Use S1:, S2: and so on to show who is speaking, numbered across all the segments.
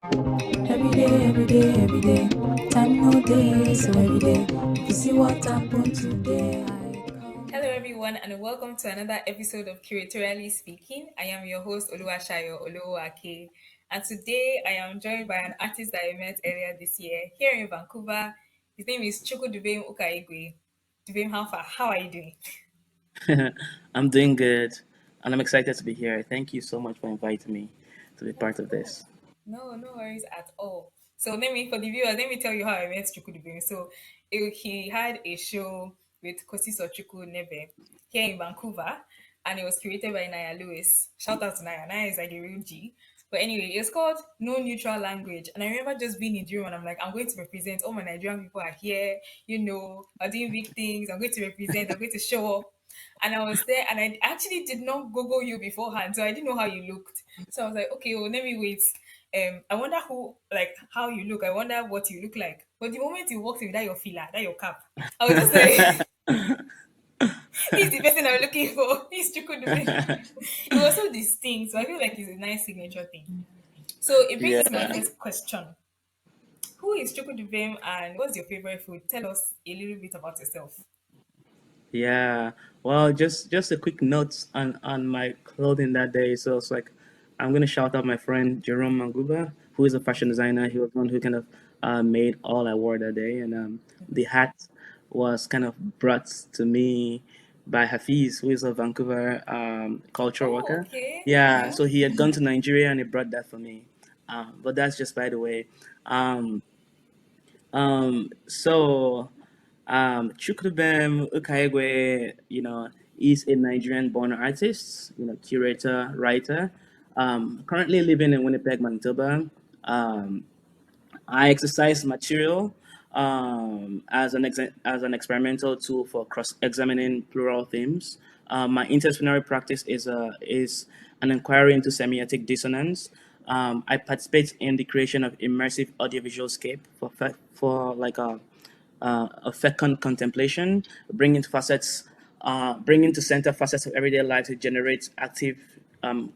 S1: Every day, every day, every day. Time no day, so every day. If you see what happened today, I come.
S2: Hello, everyone, and welcome to another episode of Curatorial-ly Speaking. I am your host, Oluwashayo Oluwake, and today I am joined by an artist that I met earlier this year here in Vancouver. His name is Chukwudubem Ukaigwe. Dubem, how are you doing?
S3: I'm doing good, and I'm excited to be here. Thank you so much for inviting me to be
S2: Of
S3: part of
S2: course.
S3: this.
S2: No worries at all. So for the viewers, let me tell you how I met Chukwudubem. So he had a show with Kosiso Nebe here in Vancouver, and it was created by Naya Lewis. Shout out to Naya. Naya is like a real G. But anyway, it's called No Neutral Language. And I remember just being in the room and I'm like, I'm going to represent all my Nigerian people are here, are doing big things. I'm going to represent, I'm going to show up. And I was there and I actually did not Google you beforehand. So I didn't know how you looked. So I was like, okay, well, let me wait. I wonder how you look. I wonder what you look like. But the moment you walked in with that your fila, that your cap, I was just like, he's the person I'm looking for. He's Chukwudubem. It was so distinct. So I feel like it's a nice signature thing. So it brings me to my
S3: Yeah,
S2: first question. Who is Chukwudubem and what's your favorite food? Tell us a little bit about yourself.
S3: yeah. Well, just a quick note on my clothing that day. So it's like I'm gonna shout out my friend Jerome Manguba, who is a fashion designer. He was one who kind of made all I wore that day, and the hat was kind of brought to me by Hafiz, who is a Vancouver culture
S2: Oh,
S3: worker.
S2: okay.
S3: Yeah,
S2: Okay.
S3: so he had gone to Nigeria and he brought that for me. But that's just by the way. Um, so Chukwudubem Ukaigwe, is a Nigerian-born artist, curator, writer. Currently living in Winnipeg, Manitoba. Um, I exercise material as an experimental tool for cross-examining plural themes. My interdisciplinary practice is an inquiry into semiotic dissonance. I participate in the creation of immersive audiovisual scape for like a fecund contemplation, bringing to center facets of everyday life to generate active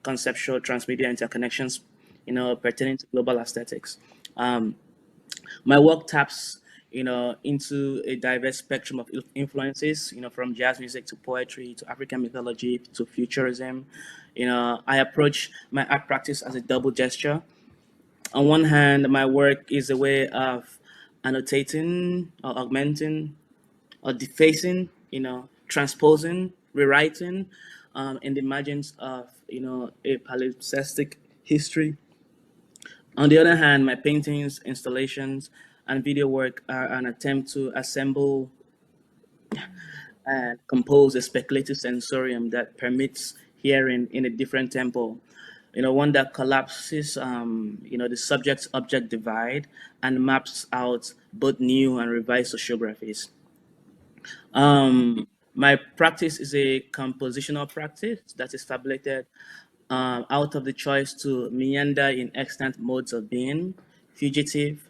S3: conceptual transmedia interconnections, pertaining to global aesthetics. Um, my work taps into a diverse spectrum of influences, from jazz music to poetry to African mythology to futurism. I approach my art practice as a double gesture. On one hand, my work is a way of annotating or augmenting or defacing, transposing, rewriting, in the margins of a palimpsestic history. On the other hand, my paintings, installations, and video work are an attempt to assemble and compose a speculative sensorium that permits hearing in a different tempo. One that collapses, the subject-object divide and maps out both new and revised sociographies. My practice is a compositional practice that is fabulated out of the choice to meander in extant modes of being, fugitive,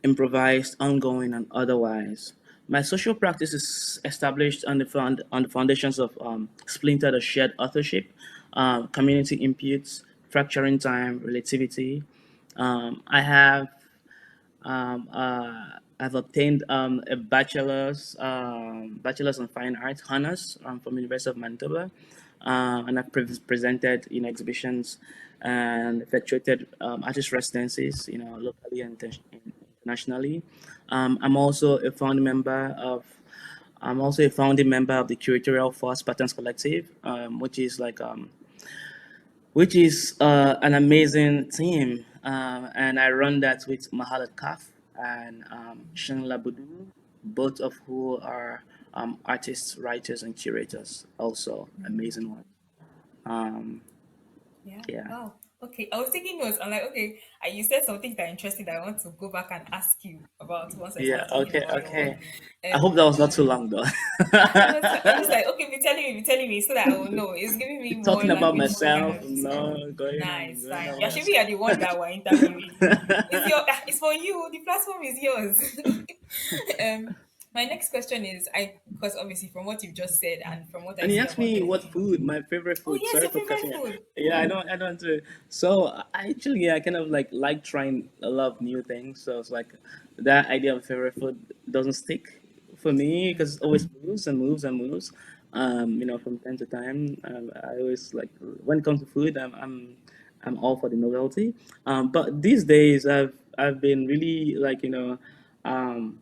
S3: improvised, ongoing, and otherwise. My social practice is established on the foundations of splintered or shared authorship, community inputs, fracturing time, relativity. I have I've obtained a bachelor's in fine arts honors from University of Manitoba, and I've presented in exhibitions and effectuated artist residencies, locally and internationally. I'm also a founding member of the Curatorial Force Patterns Collective, which is an amazing team. And I run that with Mahalat Kaf and Shin Labudu, both of who are artists, writers, and curators. Also, amazing ones. Um,
S2: Yeah.
S3: yeah,
S2: Wow. Okay. I was taking notes. I'm like, okay, you said something that interesting that I want to go back and ask you about once I
S3: yeah.
S2: start talking
S3: Okay,
S2: about your work.
S3: okay. I hope that was not too long though.
S2: I'm just like, okay, be telling me so that I will know. It's giving me more
S3: Talking about
S2: language to kind
S3: myself,
S2: of describe.
S3: no, going on,
S2: Nice,
S3: going
S2: fine.
S3: on
S2: Yeah, should be are the one that we're interviewing. It's for you. The platform is yours. um, My next question is I because obviously from what you've just said and from what I
S3: And he
S2: see
S3: asked
S2: about
S3: me
S2: your
S3: what food, my favorite
S2: oh
S3: food.
S2: yes,
S3: Sorry
S2: your
S3: for
S2: favorite
S3: cutting it.
S2: food.
S3: Yeah, I don't do. So I actually, yeah, I kind of like trying a lot of new things. So it's like that idea of favorite food doesn't stick for me because it always moves and moves and moves. From time to time, I always like when it comes to food, I'm all for the novelty. But these days, I've been really like um,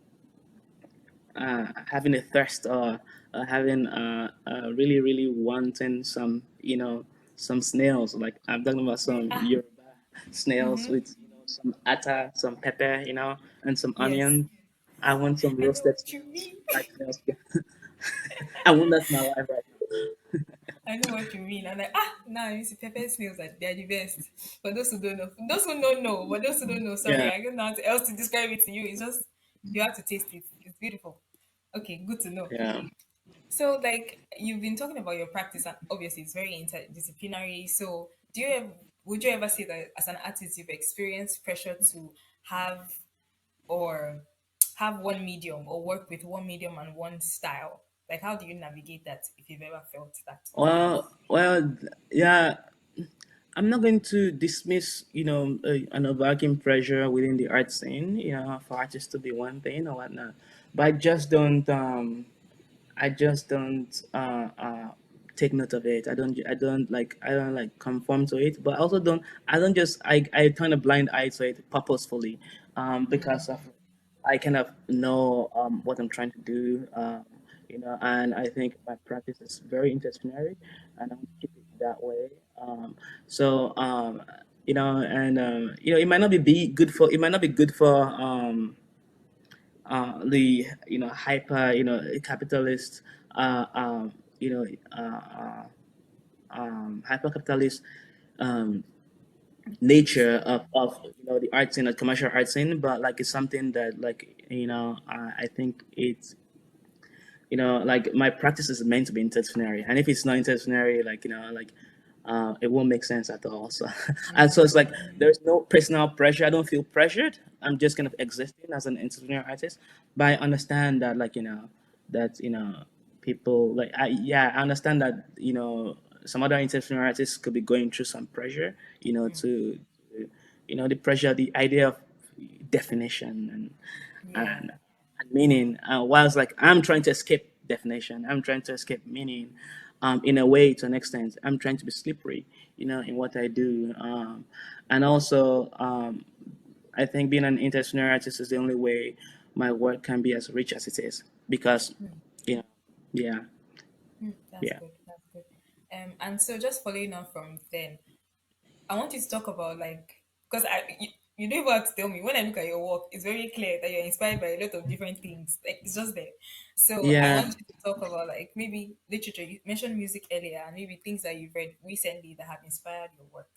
S3: having a thirst or having really really wanting some some snails, like I'm talking about some
S2: Ah,
S3: Yoruba snails
S2: mm-hmm.
S3: with some atta, some pepper, and some
S2: Yes.
S3: onion. I want some
S2: I know
S3: roasted
S2: what you
S3: snails,
S2: mean.
S3: fried snails. I want that in my life right
S2: I know what you mean. I'm like, now you see pepper snails like they're the best. For those who don't know. Those who don't know, but those who don't know,
S3: now.
S2: sorry,
S3: Yeah,
S2: I don't know how else to describe it to you. It's just you have to taste it. It's beautiful. Okay, good to know.
S3: yeah.
S2: So, like, you've been talking about your practice, and obviously, it's very interdisciplinary. So, would you ever say that as an artist, you've experienced pressure to have or have one medium or work with one medium and one style? Like, how do you navigate that if you've ever felt that?
S3: Yeah. I'm not going to dismiss, an overarching pressure within the art scene, for artists to be one thing or whatnot. But I just don't take note of it. I don't like conform to it. But I also don't, I turn a blind eye to it purposefully, because of I kind of know what I'm trying to do, and I think my practice is very interdisciplinary, and I want to keep it that way. So, it might not be good for, the hyper capitalist, uh, um, you know hyper capitalist um, nature of the art scene, the commercial art scene, but like it's something that like I think it's like my practice is meant to be interdisciplinary, and if it's not interdisciplinary, it won't make sense at all. So and so it's like there's no personal pressure. I don't feel pressured. I'm just kind of existing as an interdisciplinary artist, but I understand that that people I understand that some other interdisciplinary artists could be going through some pressure, to the pressure, the idea of definition
S2: Yeah.
S3: and meaning. Whilst like I'm trying to escape definition, I'm trying to escape meaning. In a way, to an extent, I'm trying to be slippery, in what I do. And also, I think being an interdisciplinary artist is the only way my work can be as rich as it is. Because, you know, yeah,
S2: That's
S3: yeah.
S2: good. That's good. And so just following on from then, I want you to talk about like because you don't even have to tell me when I look at your work, it's very clear that you're inspired by a lot of different things. Like it's just there. So I
S3: Yeah,
S2: want you to talk about like maybe literature. You mentioned music earlier, and maybe things that you've read recently that have inspired your work.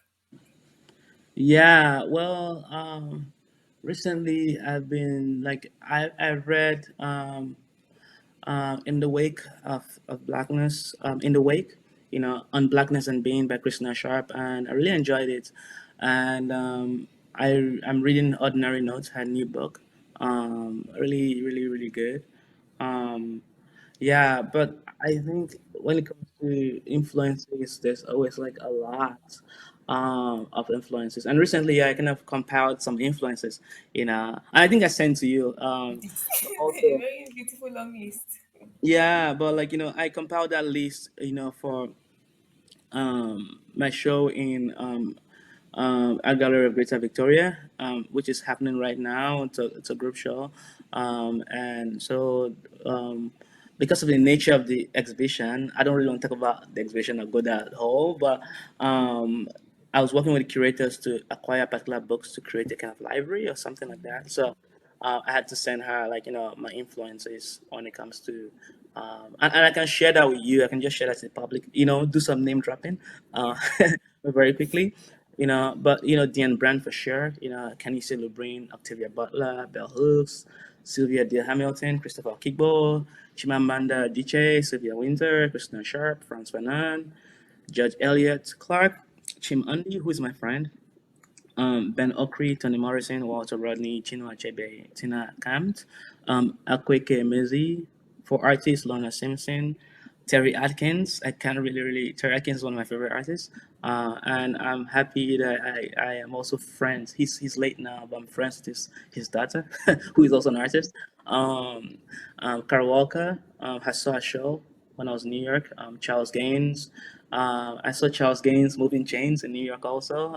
S3: yeah. Well, recently I've been like I've read in the wake of blackness, in the wake, on blackness and being by Christina Sharp, and I really enjoyed it. And I'm reading Ordinary Notes, her new book. Really, really, really good. Um, yeah, but I think when it comes to influences, there's always like a lot of influences. And recently, I kind of compiled some influences. I think I sent to you.
S2: This
S3: But
S2: a
S3: also,
S2: very beautiful long list.
S3: yeah, but like I compiled that list, for my show in Art Gallery of Greater Victoria, which is happening right now. It's a group show, and so because of the nature of the exhibition, I don't really want to talk about the exhibition or go that whole, but um, I was working with curators to acquire particular books to create a kind of library or something like that. So I had to send her my influences when it comes to and I can share that with you. I can just share that to the public. Do some name dropping, uh,
S2: Yeah.
S3: very quickly. But Diane Brand for sure. Kenny Lubrine, Octavia Butler, Bell Hooks, Sylvia D. Hamilton, Christopher Kigbo, Chimamanda Adichie, Sylvia Winter, Christina Sharp, Franz Fanon, Judge Elliot Clark, Chim Undy, who is my friend, Ben Okri, Toni Morrison, Walter Rodney, Chinua Achebe, Tina Kamt, Akweke Emezi. For artists, Lorna Simpson, Terry Atkins. I can't really. Terry Atkins is one of my favorite artists, and I'm happy that I am also friends. He's late now, but I'm friends with his daughter, who is also an artist. Um, Carl Walker. I saw a show when I was in New York. Charles Gaines. I saw Charles Gaines moving chains in New York also,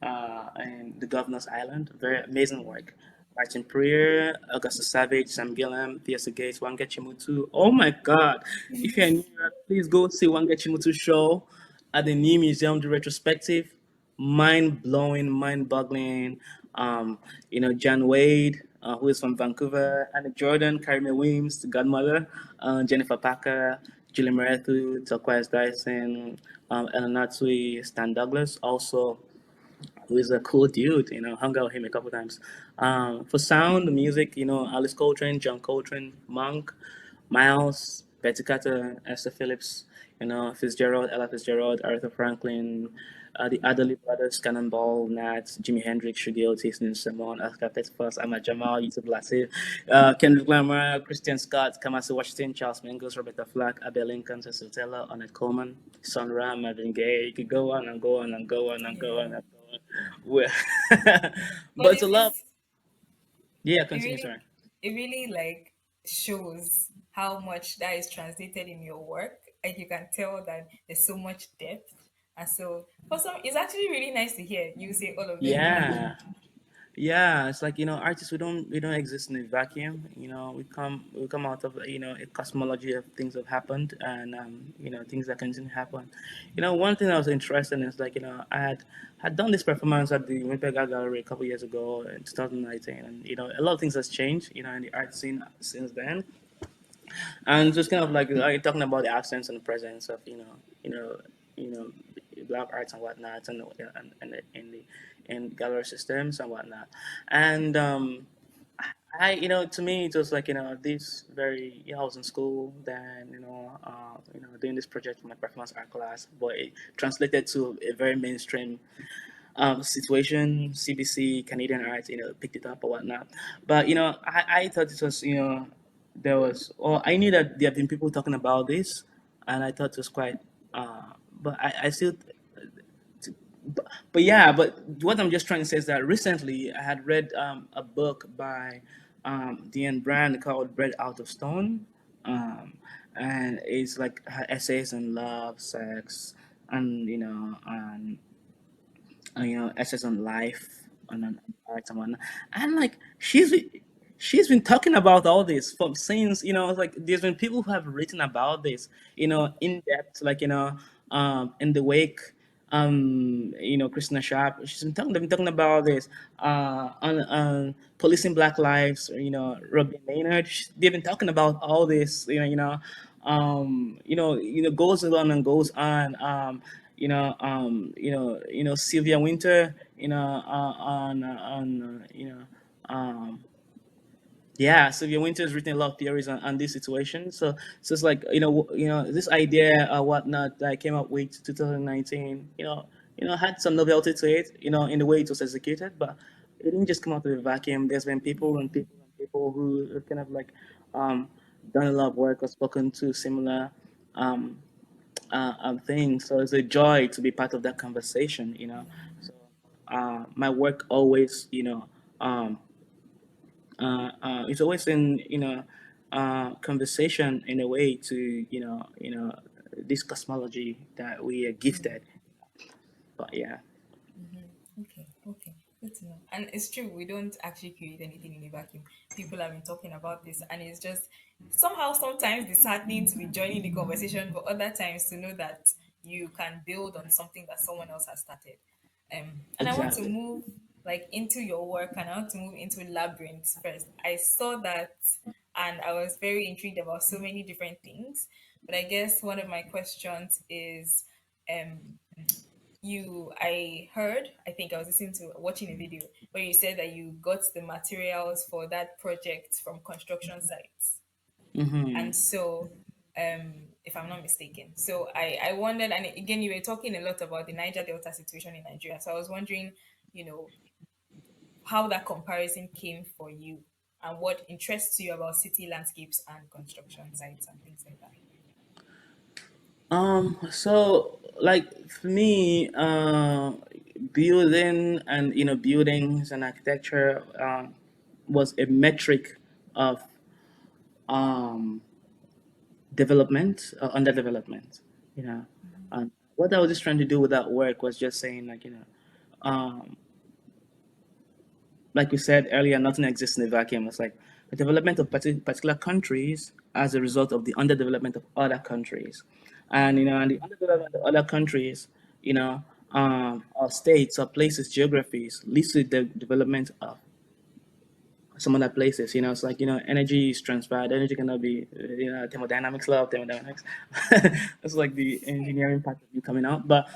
S3: and the Governor's Island. Very amazing work. Martin Prier, Augusta Savage, Sam Gillam, Fiesta Gates, Wanga Chimutu. Oh my God! If you're in New York, please go see Wanga Chimutu show at the New Museum. The retrospective, mind blowing, mind boggling. John Wade, who is from Vancouver, Anna Jordan, Carrie Williams, the godmother, Jennifer Packer, Julie Merethu, Turquoise Dyson, Ellen Natsui, Stan Douglas, also who is a cool dude. Hung out with him a couple times. For sound, music, Alice Coltrane, John Coltrane, Monk, Miles, Betty Carter, Esther Phillips, Fitzgerald, Ella Fitzgerald, Aretha Franklin, the Adderley Brothers, Cannonball, Nat, Jimi Hendrix, Shuggy Otis, Nina Simone, Oscar Peterson, Ahmad Jamal, Yusuf Lassif, Kendrick Lamar, Christian Scott, Kamasi Washington, Charles Mingus, Roberta Flack, Abel Lincoln, Cecil Taylor, Ornette Coleman, Son Ra, Marvin Gaye. You could go on and go on and go on and go
S2: Yeah.
S3: on and go on. Well,
S2: But
S3: but it's a love. Yeah,
S2: it
S3: continue,
S2: really
S3: sorry.
S2: it really like shows how much that is translated in your work. Like you can tell that there's so much depth. And so for some it's actually really nice to hear you say all of them are.
S3: Yeah. Yeah, it's like artists. We don't exist in a vacuum. We come out of a cosmology of things that have happened, and things that continue to happen. One thing that was interesting is like I had done this performance at the Winnipeg Art Gallery a couple years ago in 2019, and a lot of things has changed in the art scene since then. And just kind of like talking about the absence and presence of you know you know black arts and whatnot, and gallery systems and whatnot. And to me it was like this very I was in school then, doing this project for my performance art class, but it translated to a very mainstream situation. CBC, Canadian Arts, picked it up or whatnot. But I thought it was, there was, or I knew that there have been people talking about this, and I thought it was quite. But I still, but yeah, but what I'm just trying to say is that recently I had read a book by Deanne Brand called "Bread Out of Stone," and it's like her essays on love, sex, and essays on life and on art and whatnot. And like she's been talking about all this from since like there's been people who have written about this in depth, like in the wake. Christina Sharp. They've been talking about this on policing Black lives. Robin Maynard. They've been talking about all this. Goes on and goes on. Sylvia Winter, um, yeah, Sylvia Winter's written a lot of theories on this situation. So it's like this idea or whatnot that I came up with 2019. Had some novelty to it. In the way it was executed, but it didn't just come out of a vacuum. There's been people and people and people who have kind of like um, done a lot of work or spoken to similar um, things. So it's a joy to be part of that conversation. So my work always, um, it's always in conversation in a way to this cosmology that we are gifted. But yeah,
S2: Okay, okay, good to know. And it's true, we don't actually create anything in a vacuum. People have been talking about this, and it's just somehow sometimes disheartening to be joining the conversation, but other times to know that you can build on something that someone else has started. And I want to
S3: exactly.
S2: move like into your work, and I want to move into labyrinths first. I saw that, and I was very intrigued about so many different things. But I guess one of my questions is, um, I heard, I think I was listening to watching a video where you said that you got the materials for that project from construction sites.
S3: Mm-hmm.
S2: And so if I'm not mistaken, so I wondered, and again you were talking a lot about the Niger Delta situation in Nigeria, so I was wondering, you know, how that comparison came for you and what interests you about city landscapes and construction sites and things like that.
S3: So like for me, building and buildings and architecture was a metric of um development or underdevelopment. You know, what I was just trying to do with that work was just saying like um like we said earlier, nothing exists in a vacuum. It's like the development of particular countries as a result of the underdevelopment of other countries, and the underdevelopment of other countries, or states or places, geographies leads to the development of some other places. It's like energy is transferred. Energy cannot be thermodynamics, law of thermodynamics. That's like the engineering part of you coming out, but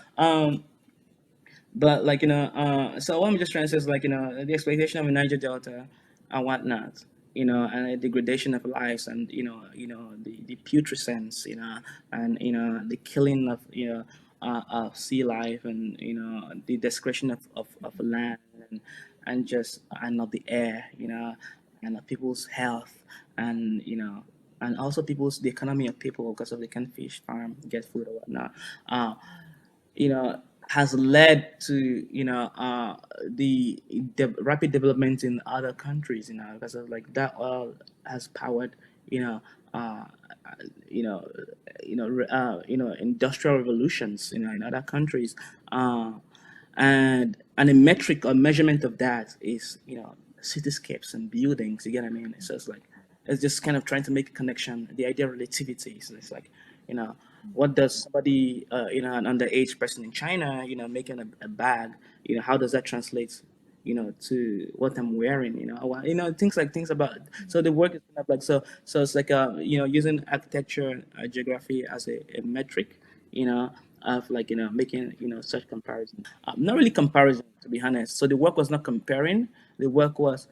S3: like so what I'm just trying to say is like the exploitation of the Niger Delta and whatnot, and the degradation of lives, and the putrescence, and the killing of of sea life, and the desecration of land, and just and of the air, and of people's health, and and also the economy of people because of they can fish, farm, get food or whatnot. Uh, has led to the rapid development in other countries, because of like that oil has powered you know uh, you know industrial revolutions in other countries, uh, and a metric or measurement of that is cityscapes and buildings. You get what I mean? So it's like it's just kind of trying to make a connection. The idea of relativity. So it's like you know what does somebody an underage person in China making a bag, how does that translate to what I'm wearing, things about. So the work is kind of like so it's like using architecture, geography as a metric, you know, of like making such comparison. Not really comparison, to be honest. So the work was not comparing. The work was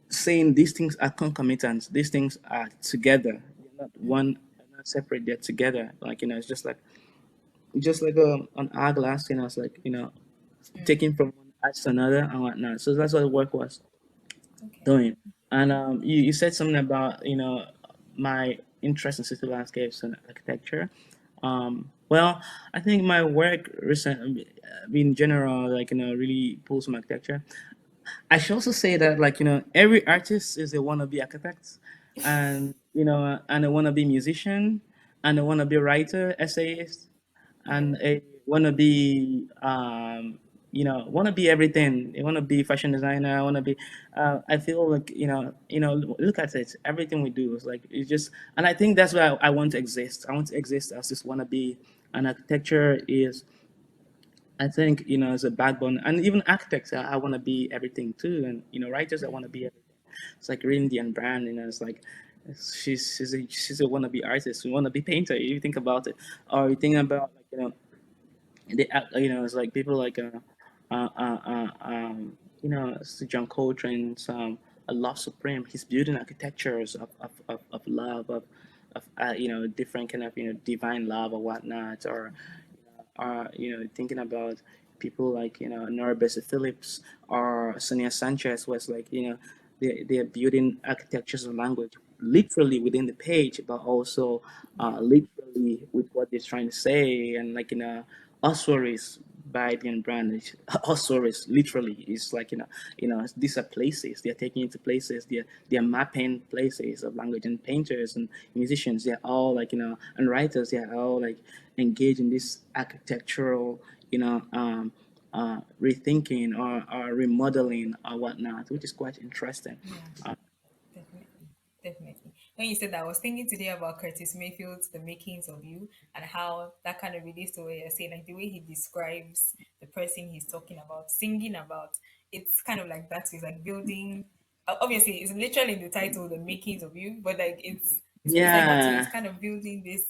S3: saying these things are concomitant. These things are together. They're not one, they're not separate. They're together. Like it's just like an hourglass. It's like taking from one edge to another and whatnot. So that's what the work was
S2: Okay.
S3: doing. And you said something about my interest in city landscapes and architecture. Well, I think my work recent, in general, like really pulls from architecture. I should also say that like every artist is a wannabe architect, and a wannabe musician, and a wannabe writer, essayist,
S2: Yeah.
S3: and a wannabe wanna be everything. They wanna be fashion designer. I wanna be. I feel like look at it. Everything we do is like it's just, and I think that's why I want to exist. I want to exist as this wannabe, and architecture is, I think, as a backbone, and even architects, I want to be everything too, and writers, I want to be everything. It's like Rindy and Brand, it's like she's a wannabe artist, we want to be painter. You think about it, or you think about like it's like people like uh, uh, uh, um, John Coltrane's Love Supreme. He's building architectures of love, of different kind of divine love or whatnot, or thinking about people like Nora Bessie Phillips or Sonia Sanchez, was like they're building architectures of language literally within the page, but also
S2: Yeah.
S3: literally with what they're trying to say, and like ossuaries by the brand. Ossuaries literally is like these are places they're taking into places, they're mapping places of language, and painters and musicians, they're all like and writers, they're all like engaged in this architectural rethinking, or remodeling or whatnot, which is quite interesting.
S2: Yeah. Definitely. Definitely. When you said that, I was thinking today about Curtis Mayfield's The Makings of You and how that kind of relates to what you're saying, like the way he describes the person he's talking about, singing about. It's kind of like that. It's like building. Obviously, it's literally in the title, The Makings of You, but like it's almost like that too. It's
S3: Yeah,
S2: kind of building this.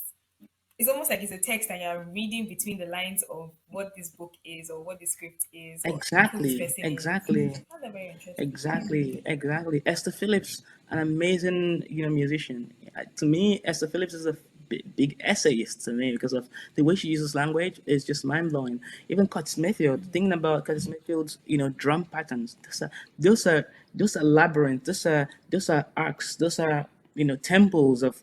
S2: It's almost like it's a text and you're reading between the lines of what this book is or what the script is or who this
S3: exactly,
S2: person is.
S3: exactly.
S2: That's very interesting.
S3: Exactly. Esther Phillips, an amazing, musician. To me, Esther Phillips is a big essayist to me because of the way she uses language is just mind blowing. Even Curtis Mayfield, thinking about Curtis Mayfield's drum patterns, those are those are labyrinths, those are arcs, those are temples of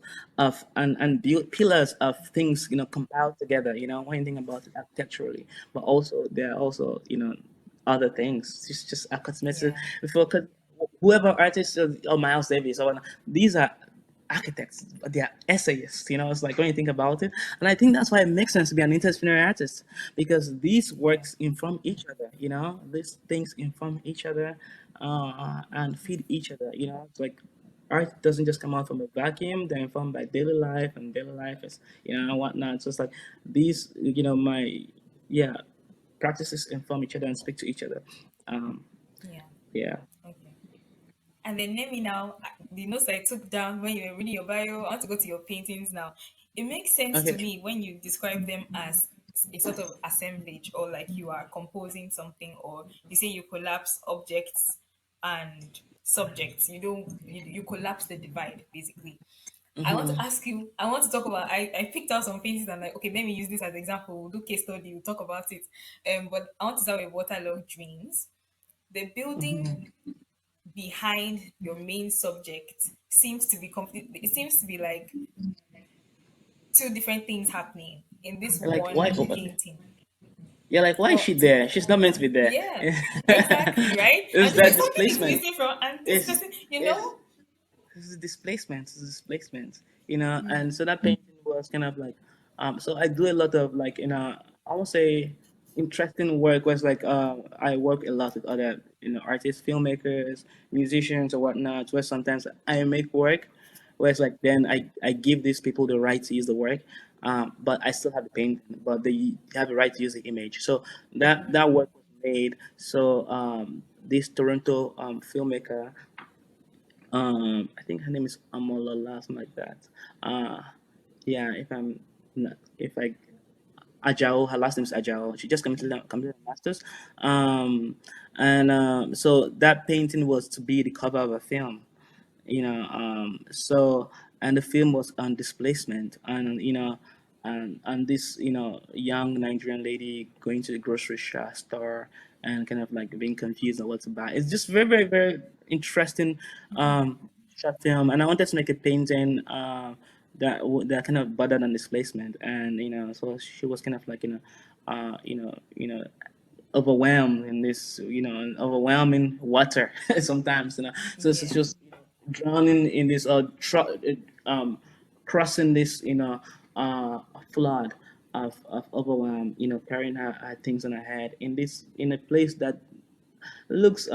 S3: and built pillars of things compiled together. When you think about it architecturally, but also there are also other things. It's just a cosmetic.
S2: Yeah.
S3: Before whoever artist or Miles Davis or these are architects, but they are essayists. It's like when you think about it, and I think that's why it makes sense to be an interdisciplinary artist because these
S2: Yeah.
S3: works inform each other. These things inform each other and feed each other. It's like art doesn't just come out from a vacuum. They're informed by daily life, and daily life is and whatnot. So it's like these, my yeah practices inform each other and speak to each other. Um,
S2: Yeah.
S3: yeah.
S2: Okay. And then let me now, the notes I took down when you were reading your bio, I want to go to your paintings now. It makes sense to
S3: Okay.
S2: me when you describe them as a sort of assemblage or like you are composing something, or you say you collapse objects and subjects. You collapse the divide basically. I want to
S3: Hmm.
S2: ask you, I want to talk about, I picked out some paintings and like, okay, let me use this as example. We'll do case study, we'll talk about it. But I want to start with waterlogged dreams. The building
S3: Hmm.
S2: behind your main subject seems to be complete. It seems to be like two different things happening in this
S3: Like why?
S2: one painting.
S3: Yeah, like why is
S2: Well,
S3: she there? She's not meant to be there.
S2: yeah, exactly, right.
S3: It's
S2: And this
S3: that
S2: is something is
S3: displacement.
S2: missing from, and this
S3: It's
S2: person,
S3: it's This is displacement. This is displacement. And so that painting was kind of like, so I do a lot of like, I won't say interesting work. Was like, I work a lot with other, artists, filmmakers, musicians, or whatnot. Where sometimes I make work, where it's like then I give these people the right to use the work, but I still have the painting, but they have the right to use the image. So that work was made. So this Toronto filmmaker, I think her name is Amolola, something like that. Uh, yeah, if I'm not, if I Ajao, her last name is Ajao. She just completed her masters. Um, and so that painting was to be the cover of a film. So and the film was on displacement, and and this young Nigerian lady going to the grocery store and kind of like being confused on what to buy. It's just very, very, very interesting short film, and I wanted to make a painting that kind of bordered on displacement, and so she was kind of like overwhelmed in this, overwhelming water sometimes, So it's
S2: yeah,
S3: just drowning in this, um, crossing this, flood of overwhelm, carrying her things on her head in in a place that looks,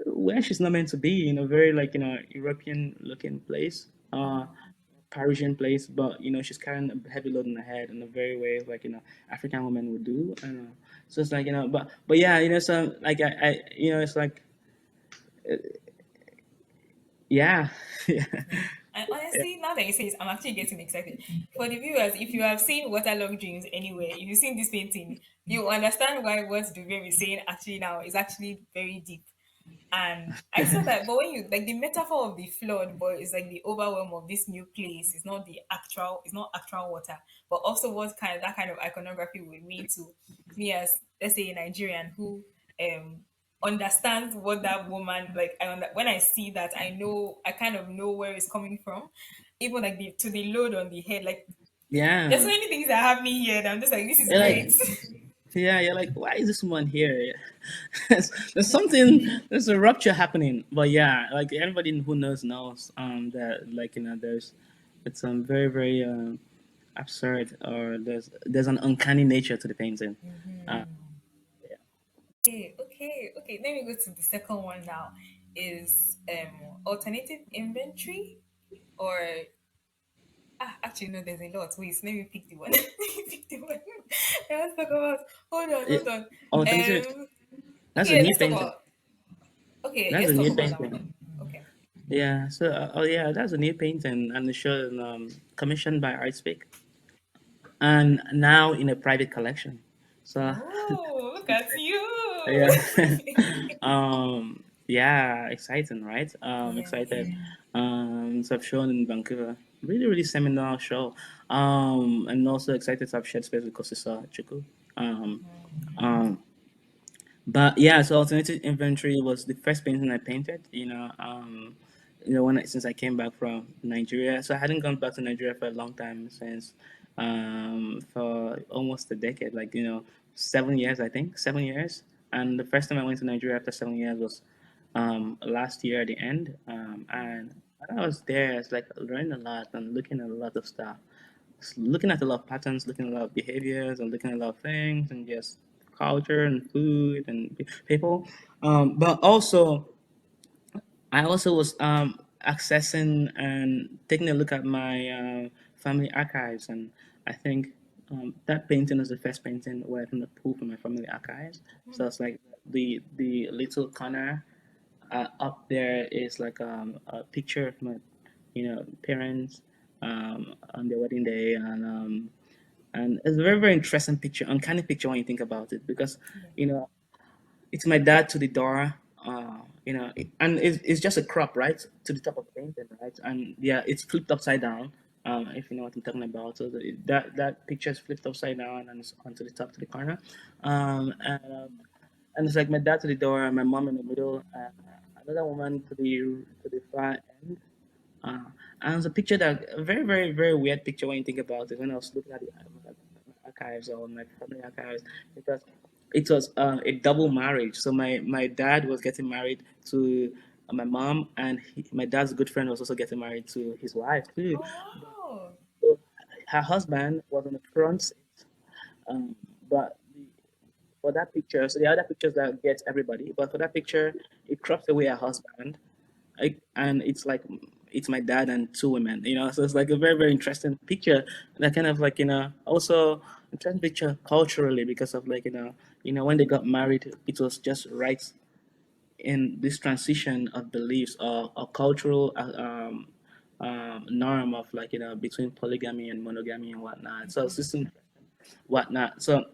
S3: where she's not meant to be, in a very like, European looking place. Parisian place, but she's carrying a heavy load on her head in a very way like African women would do. So it's like but yeah, so like I it's like yeah, yeah,
S2: yeah. And honestly, now that you say this, I'm actually getting excited. For the viewers, if you have seen Waterlog Dreams anywhere, if you've seen this painting, you understand why what Duvem is saying actually now is actually very deep. And I saw that, but when you like the metaphor of the flood, but it's like the overwhelm of this new place. It's not actual water, but also what kind of that kind of iconography would mean to me as, let's say, a Nigerian who um understands what that woman like. When I see that, I kind of know where it's coming from, even like the load on the head. Like there's so
S3: yeah.
S2: many things that are happening here, and I'm just like, this is
S3: You're like,
S2: great.
S3: yeah, you're like, why is this woman here? there's something, there's a rupture happening. But yeah, like everybody who knows that like there's it's very, very absurd, or there's an uncanny nature to the painting. Uh,
S2: Okay. Let me go to the second one now. Is alternative inventory, or actually no, there's a lot. Wait, let me pick the one. Let me pick the one. Let's talk about. Hold
S3: it,
S2: on.
S3: Alternative. That's a
S2: Okay,
S3: new
S2: let's talk
S3: painting.
S2: about. Okay,
S3: That's
S2: let's
S3: a
S2: talk
S3: new
S2: about that one
S3: painting.
S2: then. Okay.
S3: Yeah. So oh yeah, that's a new painting, and it's shown commissioned by ArtSpeak, and now in a private collection. So
S2: Oh, look at you.
S3: yeah. Yeah, exciting, right?
S2: Yes.
S3: Excited. So I've shown in Vancouver. Really, really seminal show. And also excited to have shared space with Kosisa Chuku. Um, um, but yeah, so alternative inventory was the first painting I painted. When since I came back from Nigeria, so I hadn't gone back to Nigeria for a long time since, for almost a decade, 7 years, I think, 7 years. And the first time I went to Nigeria after 7 years was, last year at the end. And when I was there, it's like learning a lot and looking at a lot of stuff, looking at a lot of patterns, looking at a lot of behaviors, and looking at a lot of things, and just culture and food and people. But also, I also was accessing and taking a look at my family archives, and I think that painting is the first painting where I kind of pulled from my family archives. So it's like the little corner up there is like a picture of my parents on their wedding day, and it's a very, very interesting picture, uncanny picture when you think about it, because
S2: Yeah.
S3: you know it's my dad to the door, and it's just a crop right to the top of the painting, right, and yeah, it's flipped upside down. If you know what I'm talking about, so that picture is flipped upside down and it's onto the top to the corner, and it's like my dad to the door, my mom in the middle, another woman to the far end, uh, and it's a picture that a very, very, very weird picture when you think about it. When I was looking at the archives or my family archives, because it was a double marriage. So my dad was getting married to my mom, and my dad's good friend was also getting married to his wife too.
S2: Oh wow.
S3: So her husband was on the front seat, but for that picture, so the other pictures that gets everybody, but for that picture, it crops away her husband, and it's like it's my dad and two women, so it's like a very, very interesting picture, that kind of like also interesting picture culturally, because of like when they got married, it was just right in this transition of beliefs, or cultural norm of like between polygamy and monogamy and whatnot, so it's just whatnot. So,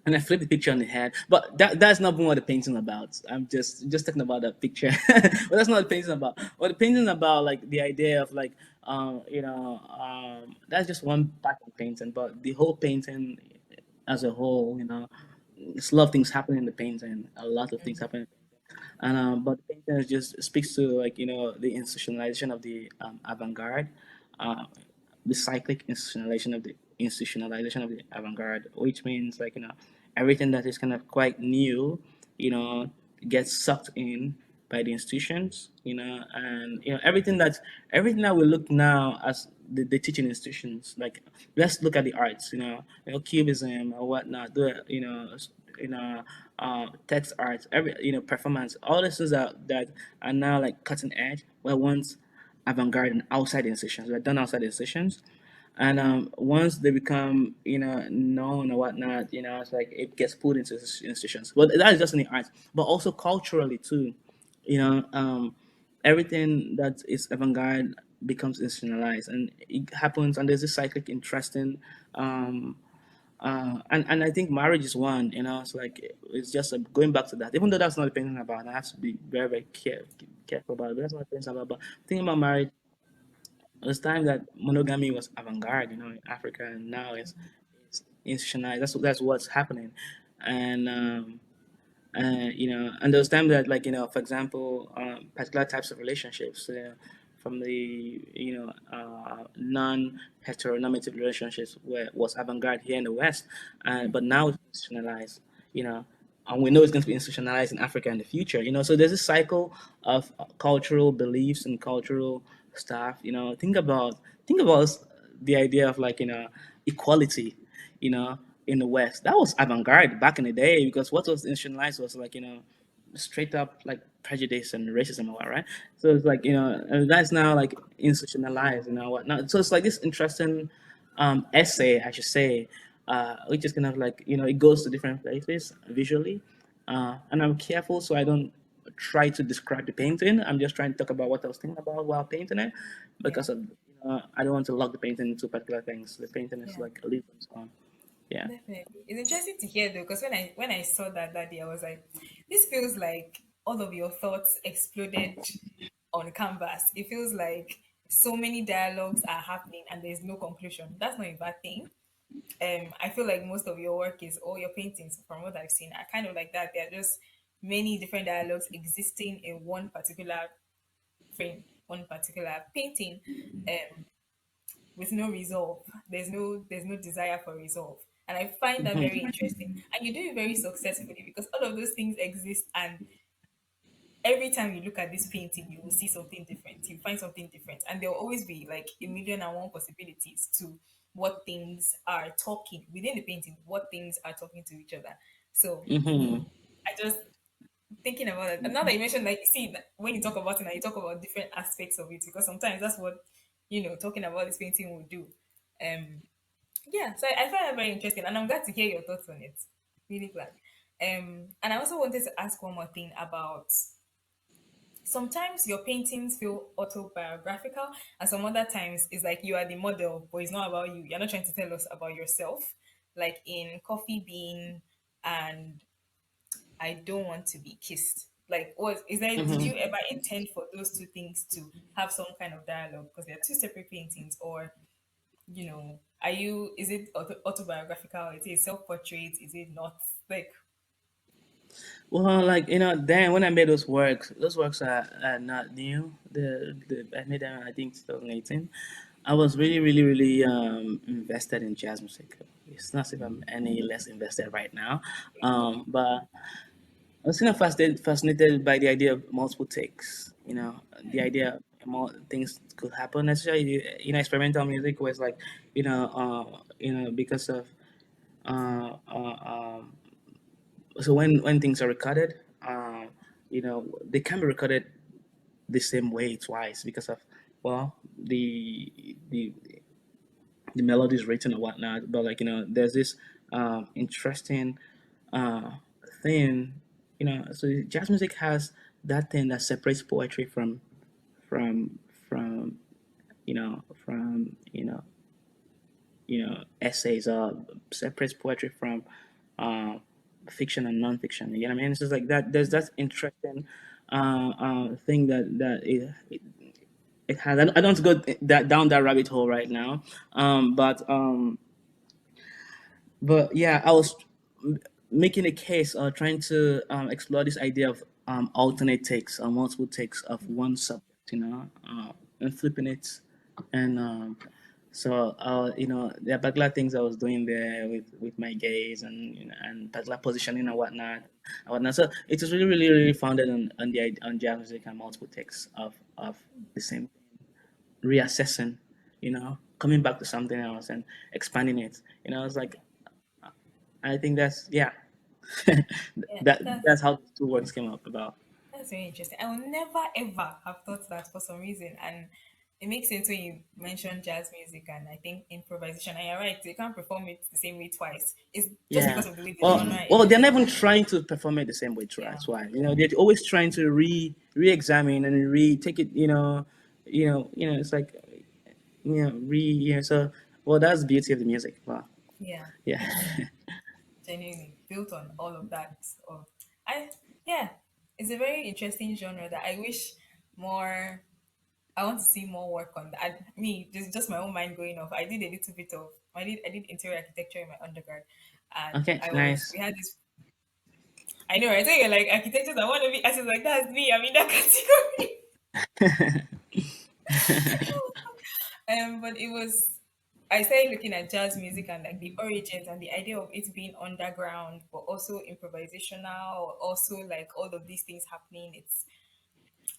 S3: and I flip the picture on the head, but that's not what the painting about. I'm just talking about that picture, but that's not what the painting about. What the painting about, like the idea of like, that's just one part of the painting, but the whole painting as a whole, it's a lot of things happen in the painting, a lot of things happen, and but the painting just speaks to like the institutionalization of the avant-garde, uh, the cyclic institutionalization of the avant-garde, which means like everything that is kind of quite new, you know, gets sucked in by the institutions, and everything that we look now as the teaching institutions. Like, let's look at the arts, cubism or whatnot, you know, text art, every performance, all these things that are now like cutting edge. Well, once avant-garde and outside the institutions, they're done outside the institutions, and once they become known or whatnot, it's like it gets put into institutions. But that is just in the arts, but also culturally too. you know um Everything that is avant-garde becomes institutionalized, and it happens, and there's this cyclic interesting, um and I think marriage is one. It's like it's just going back to that. Even though that's not the painting about, I have to be very, very careful about it. But that's not the painting about. But thinking about marriage, it was time that monogamy was avant-garde, in Africa, and now it's institutionalized. That's what's happening, and and there was time that, like, for example, particular types of relationships, from the non-heteronormative relationships, where was avant-garde here in the West, but now it's institutionalized, you know and we know it's going to be institutionalized in Africa in the future. So there's a cycle of cultural beliefs and cultural stuff. Think about the idea of, like, equality, you know, in the West. That was avant-garde back in the day, because what was institutionalized was, like, straight up, like, prejudice and racism and what, right? So it's like, and that's now, like, institutionalized, whatnot. So it's like this interesting essay, I should say, which is kind of like, it goes to different places visually. And I'm careful so I don't try to describe the painting. I'm just trying to talk about what I was thinking about while painting it,
S2: Yeah.
S3: because of, I don't want to lock the painting into particular things. The painting is
S2: Yeah.
S3: like a leaf on its own. Yeah.
S2: Definitely. It's interesting to hear though, because when I saw that day, I was like, this feels like all of your thoughts exploded on canvas. It feels like so many dialogues are happening and there's no conclusion. That's not a bad thing. I feel like most of your work is all your paintings, from what I've seen, are kind of like that. They're just many different dialogues existing in one particular frame, one particular painting, um, with no resolve. There's no desire for resolve. And I find that very interesting. And you do it very successfully because all of those things exist, and every time you look at this painting, you will see something different. You find something different. And there will always be like a million and one possibilities to what things are talking within the painting, what things are talking to each other. So
S3: Mm-hmm.
S2: I just thinking about it. And now that you mentioned, like, see, when you talk about it, now you talk about different aspects of it because sometimes that's what talking about this painting will do. Um, yeah, so I find that very interesting, and I'm glad to hear your thoughts on it. Really glad. And I also wanted to ask one more thing about sometimes your paintings feel autobiographical, and some other times it's like you are the model, but it's not about you. You're not trying to tell us about yourself. Like in Coffee Bean and I Don't Want to Be Kissed. Like, what is there? Did you
S3: Mm-hmm.
S2: ever intend for those two things to have some kind of dialogue? Because they're two separate paintings, or are you? Is it autobiographical? Is it self portrait? Is it not? Like,
S3: Well, like then when I made those works are not new. The I made them I think 2018. I was really, really, really invested in jazz music. It's not as if I'm any less invested right now, but I was kind of fascinated by the idea of multiple takes. The idea more things could happen. Especially experimental music was like because of uh, uh, um, so when things are recorded, they can be recorded the same way twice because of well the melody is written or whatnot. But like there's this interesting uh, thing. So jazz music has that thing that separates poetry from from from essays, separates poetry from uh, fiction and nonfiction. You know what I mean? It's just like that. There's that interesting thing it has. I don't want to go down that rabbit hole right now, but yeah, I was making a case or trying to explore this idea of alternate takes or multiple takes of one subject, and flipping it, and so there are particular things I was doing there with my gaze and and particular positioning and whatnot. So it was really, really, really founded on jazz music and multiple takes of the same reassessing, coming back to something else and expanding it. It's like I think that's yeah.
S2: yeah,
S3: That's how the two words came up about.
S2: that's very interesting. I would never ever have thought that for some reason, and it makes sense when you mention jazz music and I think improvisation. And you're right, you can't perform it the same way twice. It's just
S3: Yeah.
S2: because of the way the genre
S3: Well, they're
S2: is.
S3: not even trying to perform it the same way.
S2: Yeah,
S3: That's why they're always trying to re-examine and take it. It's like So well, that's the beauty of the music. Wow.
S2: yeah,
S3: Yeah.
S2: genuinely built on all of that. So, I yeah, it's a very interesting genre that I wish more. I want to see more work on that. Me, just my own mind going off. I did a little bit of I did interior architecture in my undergrad, and
S3: Okay.
S2: we
S3: Nice.
S2: had this. I know, right? So you're like architectures. I want to be artists like that's me. I'm in that category. But it was. I started looking at jazz music and like the origins and the idea of it being underground, but also improvisational, also like all of these things happening.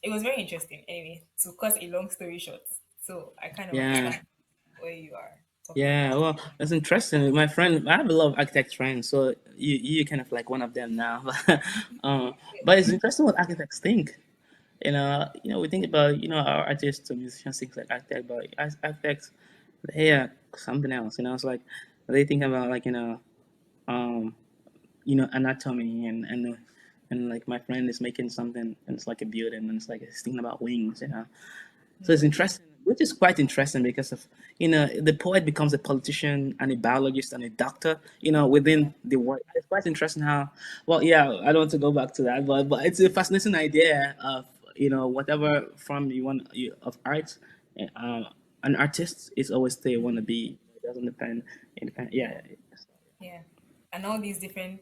S2: It was very interesting. Anyway, to cut a long story short, so I kind of
S3: Yeah.
S2: understand where you are talking
S3: Yeah,
S2: about.
S3: well, that's interesting. My friend, I have a lot of architect friends, so you kind of like one of them now. uh, but it's interesting what architects think. We think about our artists or musicians think like architect, but architects they are something else. It's like they think about like um, anatomy and like my friend is making something and it's like a building and it's like it's thinking about wings. So it's interesting which is quite interesting because of the poet becomes a politician and a biologist and a doctor
S2: Yeah.
S3: within the work. It's quite interesting how, well, yeah, I don't want to go back to that, but it's a fascinating idea of whatever form of art. uh, an artist is always they want to be. It doesn't depend. Yeah.
S2: Yeah. Yeah. And all these different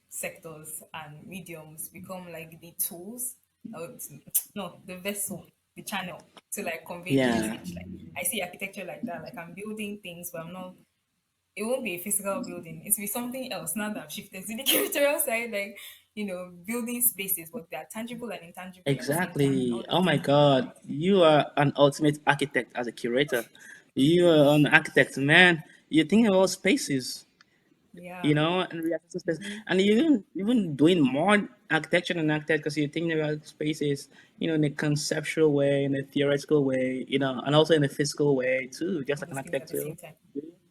S2: sectors and mediums become like the tools, or no, the vessel, the channel to like convey the
S3: Yeah,
S2: message. Like I see architecture like that. Like I'm building things, but I'm not. It won't be a physical building. It's be something else. Now that I've shifted to the curatorial side, like building spaces, but they are tangible and intangible at the same time, and all
S3: exactly.
S2: these
S3: Oh my
S2: different
S3: God,
S2: modalities.
S3: you are an ultimate architect as a curator. You are an architect, man. You're thinking about spaces,
S2: Yeah.
S3: and reactive space,
S2: Hmm.
S3: and you're even doing more architecture than architect because you're thinking about spaces, in a conceptual way, in a theoretical way, and also in a physical way too, just
S2: All
S3: like an
S2: those things at
S3: architect
S2: the same
S3: too.
S2: time.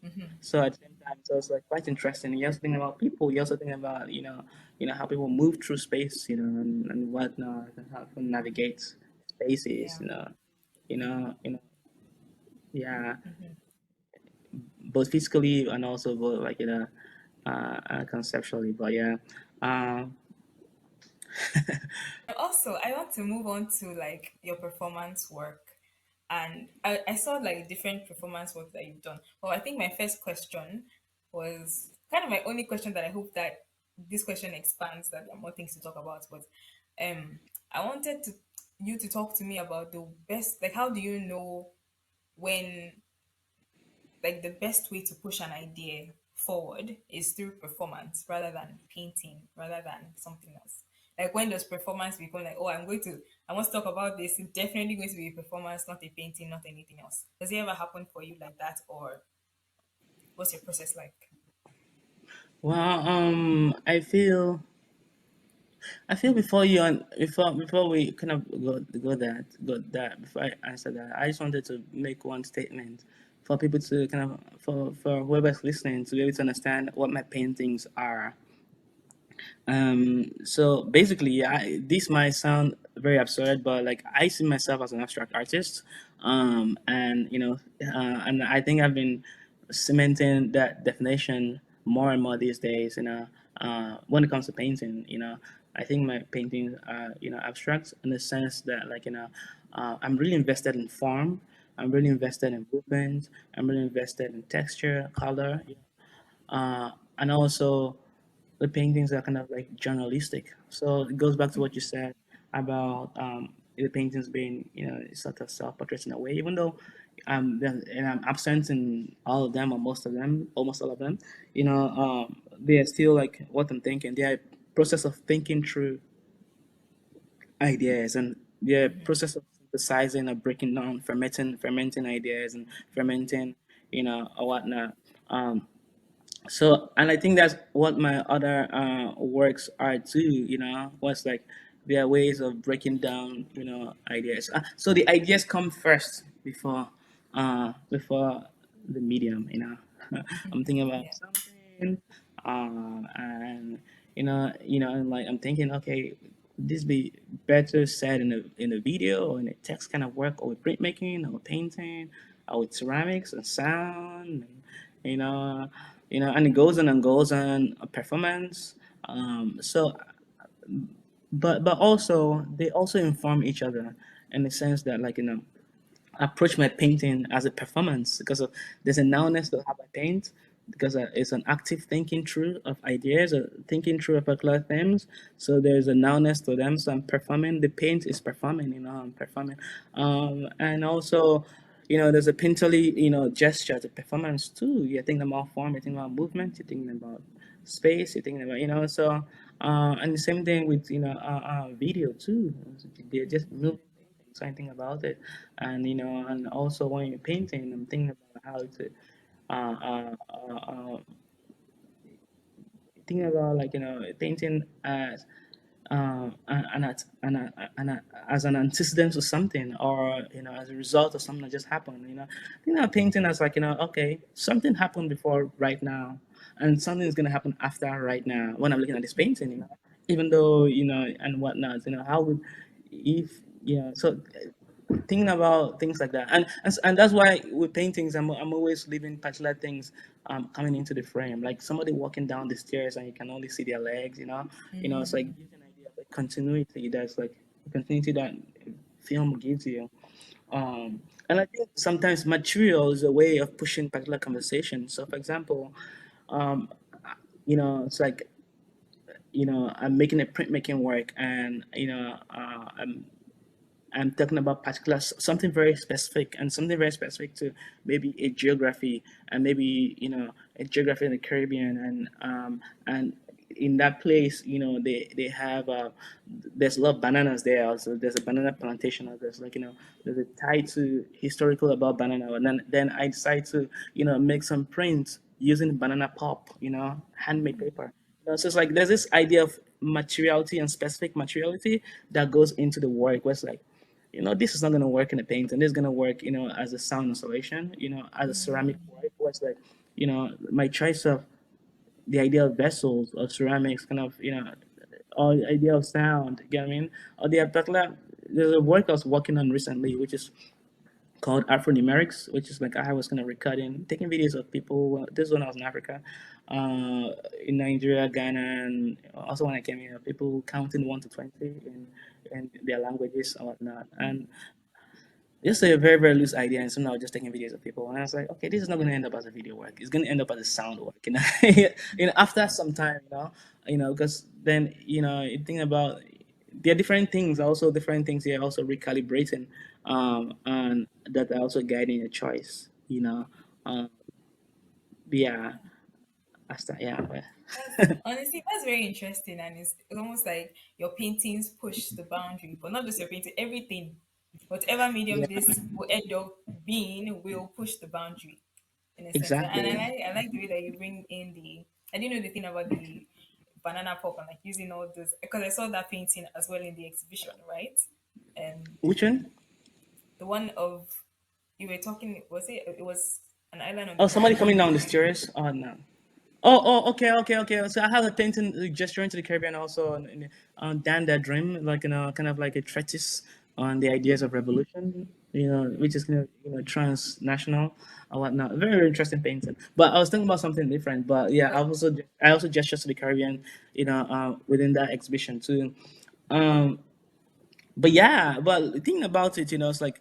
S2: Hmm.
S3: So at the same time, so it's like quite interesting. You also think about people. You also think about how people move through space, and whatnot, and how people navigate spaces,
S2: Yeah.
S3: yeah,
S2: Hmm.
S3: both physically and also both like conceptually. But yeah, um,
S2: Also, I want to move on to like your performance work. And I saw like different performance work that you've done. Well, I think my first question was kind of my only question that I hope that this question expands, that there are more things to talk about. But I wanted you to talk to me about the best, like how do you know when, like the best way to push an idea forward is through performance rather than painting, rather than something else. Like when does performance become like, oh, I want to talk about this. It's definitely going to be a performance, not a painting, not anything else. Does it ever happen for you like that, or what's your process like?
S3: well, I feel before we kind of go that before I answer that, I just wanted to make one statement for people to kind of for whoever's listening to be able to understand what my paintings are. So basically, this might sound very absurd, but like I see myself as an abstract artist, and and I think I've been cementing that definition more and more these days. When it comes to painting, I think my paintings are abstract in the sense that like I'm really invested in form. I'm really invested in movement. I'm really invested in texture, color, uh, and also the paintings are kind of like journalistic. So it goes back to what you said about the paintings being, sort of self-portraits in a way, even though and I'm absent in all of them or most of them, almost all of them, they are still like what I'm thinking. They are a process of thinking through ideas and the process of synthesizing or breaking down, fermenting ideas and fermenting, or whatnot. So and I think that's what my other works are too, what's like there are ways of breaking down ideas. So the ideas come first before the medium. I'm thinking about
S2: Yeah.
S3: something, and and like I'm thinking, okay, this be better said in a video or in a text kind of work, or with printmaking or painting or with ceramics and sound, and, you know and it goes on and goes on, performance. So but also they also inform each other in the sense that like approach my painting as a performance because of there's a nowness to how I paint because it's an active thinking through of ideas or thinking through a particular themes. So there's a nowness to them. So I'm performing. The paint is performing. I'm performing. And also, there's a painterly gesture to performance too. You're thinking about form. You're thinking about movement. You're thinking about space. You're thinking about so. And the same thing with video too. They're just moving something about it, and and also when you're painting, I'm thinking about how to uh, uh, uh, uh, thinking about like painting as as an antecedent to something, or as a result of something that just happened. Painting as like okay, something happened before right now, and something is gonna happen after right now when I'm looking at this painting. Even though and whatnot. How would if so. thinking about things like that, and that's why with paintings, I'm always leaving particular things coming into the frame, like somebody walking down the stairs and you can only see their legs. It's like gives an idea of the continuity. That's like the continuity that film gives you. And I think sometimes material is a way of pushing particular conversation. So, for example, um, it's like I'm making a printmaking work, and I'm talking about particular something very specific, and something very specific to maybe a geography, and maybe a geography in the Caribbean, and in that place, they have there's a lot of bananas there. Also, there's a banana plantation. Or there's like there's a tie to historical about banana, and then I decide to make some prints using banana pulp, handmade paper. So it's like there's this idea of materiality and specific materiality that goes into the work. Where it's like this is not going to work in a painting. This is going to work, as a sound installation, as a ceramic work. Where it's like, my choice of the idea of vessels of ceramics, kind of, or the idea of sound. You get what I mean? Or the particular, there's a work I was working on recently, which is called Afronumerics, which is like I was kind of recording, taking videos of people. Well, this is when I was in Africa, in Nigeria, Ghana, and also when I came here, people counting 1 to 20 in their languages and whatnot. And just a very, very loose idea, and somehow just taking videos of people. And I was like, okay, this is not going to end up as a video work. It's going to end up as a sound work. After some time, because then you think about there are different things, also different things here, also recalibrating, and that are also guiding your choice. Um, yeah, after yeah,
S2: That's honestly that's very interesting, and it's almost like your paintings push the boundary, but not just your painting, everything, whatever medium
S3: yeah,
S2: this will end up being, will push the boundary in a sense. And
S3: exactly.
S2: I like the way that you bring in the. I didn't know the thing about the banana pop and like using all those because I saw that painting as well in the exhibition, right?
S3: Which one?
S2: The one of you were talking was it was an island on the
S3: Oh, somebody
S2: Caribbean.
S3: coming down the stairs. Oh no. Oh, okay, okay, okay. So I have a painting gesturing to the Caribbean also on Dan That Dream, like kind of like a treatise on the ideas of revolution, which is transnational or whatnot. Very, very interesting painting. But I was thinking about something different. But yeah, I also gestured to the Caribbean, within that exhibition too. Um, but yeah, but thinking about it, it's like,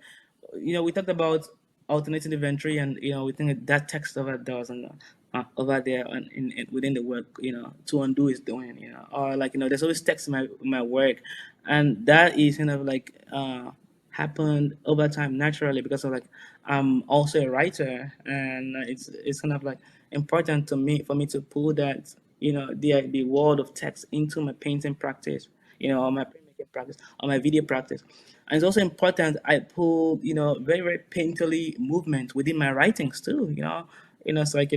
S3: we talked about alternating inventory, and we think that text over there was over there within the work, to undo is doing, or like there's always text in my work, and that is kind of like happened over time naturally because of like I'm also a writer, and it's kind of like important to me for me to pull that the world of text into my painting practice, or my printmaking practice, or my video practice. And it's also important I pull, very, very painterly movement within my writings too, it's like,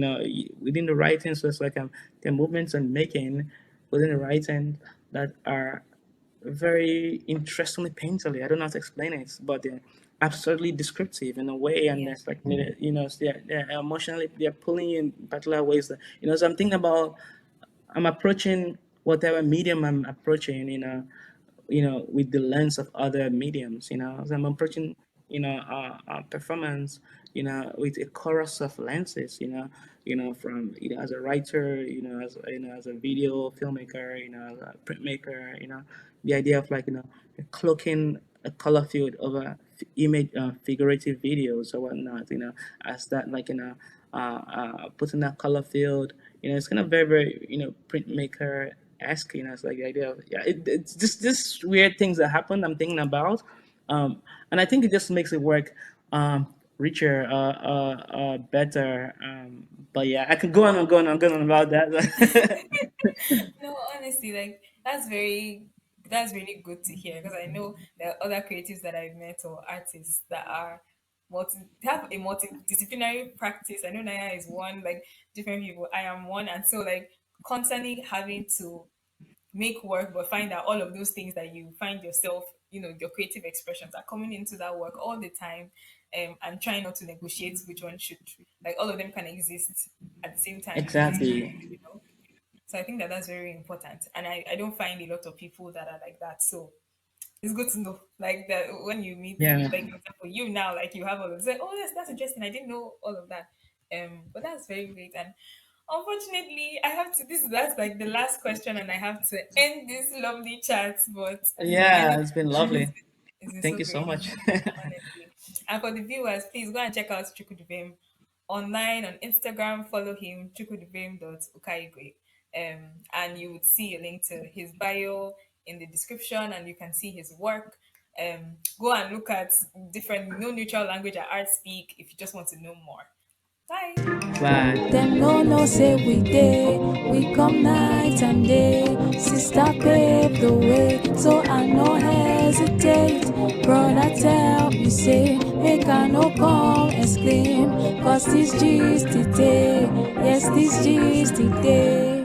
S3: within the writings, so it's like the movements I'm making within the writing that are very interestingly painterly. I don't know how to explain it, but they're absolutely descriptive in a way, and
S2: Yeah.
S3: it's like they're emotionally, they're pulling you in particular ways that So I'm thinking about I'm approaching whatever medium I'm approaching, with the lens of other mediums, So I'm approaching, performance, with a chorus of lenses, from as a writer, as a video filmmaker, as a printmaker, the idea of like cloaking a color field over image figurative videos or whatnot, as that like putting that color field, it's kind of very, very printmaker esque, it's like the idea of it's just this weird things that happen I'm thinking about, and I think it just makes it work richer, better, but yeah, I could go on and go on and go on about that.
S2: No, honestly, like that's really good to hear because I know there are other creatives that I've met or artists that are they have a multidisciplinary practice. I know Naya is one, like different people. I am one, and so like constantly having to make work, but find that all of those things that you find yourself, your creative expressions are coming into that work all the time, and trying not to negotiate which one should, like all of them can exist at the same time in this work,
S3: Exactly.
S2: So I think that that's very important, and I don't find a lot of people that are like that. So it's good to know. Like that when you meet,
S3: Yeah.
S2: like for example, you now, like you have all of say, oh yes, that's interesting. I didn't know all of that. But that's very great. And unfortunately, I have to. That's like the last question, and I have to end this lovely chat. But
S3: Yeah,
S2: anyway,
S3: it's been lovely.
S2: it's been
S3: Thank
S2: so
S3: you so
S2: great,
S3: much.
S2: honestly. And for the viewers, please go and check out Chukwudubem online on Instagram. Follow him, Chukwudubem.Ukaigwe. And you would see a link to his bio in the description, and you can see his work. Go and look at different no neutral language at Art Speak if you just want to know more. Bye.
S3: Bye.
S1: Them no say we day, we come night and day. Sister pave the way, so I no hesitate. Brother tell me say, make I no come exclaim. Cause this gist today, yes this gist today.